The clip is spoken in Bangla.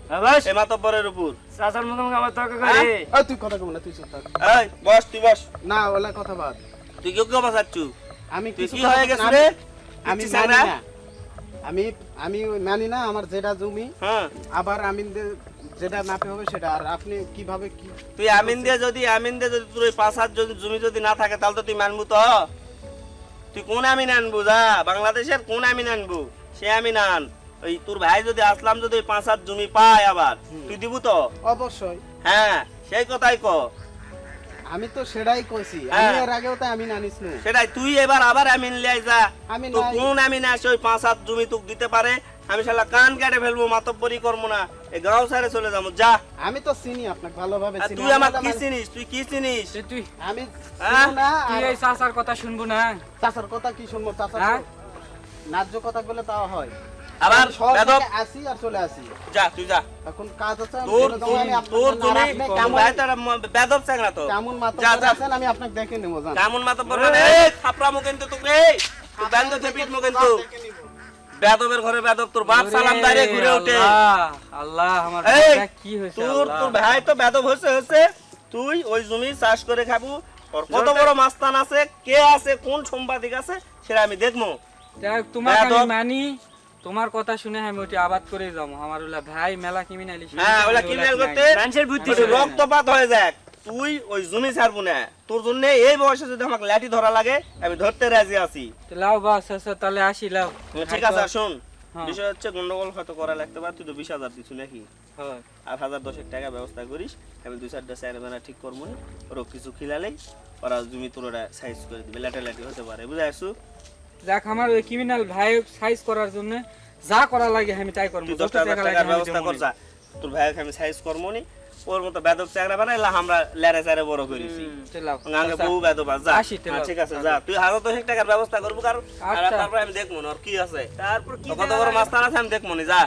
বাস এই মাতব্বরের উপর চাচার মুখে আমার তর্ক করে এই তুই কথা কম না, তুই চুপ থাক। এই বস তুই বস না ওলা কথা বাদ। তুই কেউ কেউ বাঁচাচ্ছু আমি তুই কিছু কি কথা- হয়ে গেছিস রে আমি পিচ্ছি মানি ছেঁড়া? না। আমি মানি না আমার যেটা জমি হ্যাঁ আবার যেটা নাপে হবে সেটা। আর আপনি কিভাবে কি তুই আমিন দিয়ে যদি তোর ওই 5 হাত জমি যদি না থাকে তাহলে তো তুই মানবু তো তুই কোন আমিন আনবু যা বাংলাদেশের কোন আমিন আনবু সে আমিন আন ওই তোর ভাই যদি আসলাম যদি 5 হাত জমি পায় আবার তুই দিবু তো অবশ্যই হ্যাঁ সেই কথাই ক আমি তো সেটাই কইছি। হ্যাঁ। আমি এর আগেও তো আমি নানিস নু। সেটাই তুই এবার আবার আমিন লিয়ে যা আমি তো নাই। কোন আমিন আসে ওই 5 হাত জমি তোকে দিতে পারে আমি শালা কান কেটে ফেলবো মাতব্বরি করবো না এই গাঁও ছেড়ে চলে যাবো যা আমি তো চিনি আপনাকে ভালোভাবে আর চিনি। তুই আমার আমার কি মানে- চিনিস তুই কি চিনিস তুই আমি হ্যাঁ? চিনি না। তুই আর এই চাচার কথা শুনবো না চাচার কথা কি শুনবো? চাচার হ্যাঁ? ন্যায্য কথা বলে তাও হয়। আবার আমি শহর বেদব থেকে আসি আর চলে আসি। যা তুই যা এখন কাজ আছে আমি তোর চলে যাবো। আমি আপনাকে- তোর আর জমি আপনি তোর কেমন- ভাই তারা বেদব চাংরা তো কেমন মাথা যা, যা। আছেন আমি আপনাকে দেখে নেবো। জান কেমন মাতব্বর মানে এই থাপড়ামো কিন্তু তোকে এই তুই ব্যান্ড পিটমো কিন্তু বেদবের ঘরে বেদব তোর বাপ সালাম দাঁড়ে ঘুরে ওঠে আল্লাহ, আল্লাহ আমার এই, বাচ্চা কি হয়েছে তোর আল্লাহ? তোর ভাই তো বেদব হয়েছে তুই ওই জমি চাষ করে খাবো ওর কত বড় মাস্তান আছে কে আছে কোন সাংবাদিক আছে সেটা আমি দেখবো যাই হোক, তোমাকে আমি বেদব। মানি তোমার কথা শুনে আমি ওটি আবাদ করে যাবো আমার ওলা ভাই মেলা কিমিনালি হ্যাঁ ওলা ক্রিমিনাল করতে মানুষের বুদ্ধি ওই রক্তপাত হয়ে যাক তুই ওই জমি ছাড়বো না তোর জন্য এই বয়সে যদি আমাকে লাঠি ধরা লাগে আমি ধরতে রাজি আছি লাও বাস আচ্ছা তাহলে আসি লাও ঠিক আছে আর শোন হ্যাঁ। বিষয় হচ্ছে গন্ডগোল হয়তো করা লাগতে পারে তুই তো 20,000 দিচ্ছ নাকি হয়। আর 1,010 টাকা ব্যবস্থা করিস আমি 2-4টা চার বেলা ঠিক করবো নি ওর কিছু খিলালেই ওরা জমি তোর ওরা সাইজ করে দিবে লাটালাটি হতে পারে বুঝে আসু যাক আমার ওই ক্রিমিনাল ভাই সাইজ করার জন্য যা করা লাগে আমি তাই করবো তুই যত 10,000 টাকা লাগে টাকার আমি ব্যবস্থা দেবো কর নি। যা তোর ভাইকে আমি সাইজ করবো নি ওর মতো বেদব চাকরা বানাইলা আমরা লেরে চারে বড় করেছি তো লাও। আগে আচ্ছা, বহু বেদব আছে যা আসি তো হ্যাঁ, লাও। ঠিক আছে যা তুই 1,010 টাকার ব্যবস্থা করবো কারণ আচ্ছা। তারপরে আমি দেখবো না ওর কি আছে তারপর কত বড় মাস্তান আছে আমি দেখবো না যা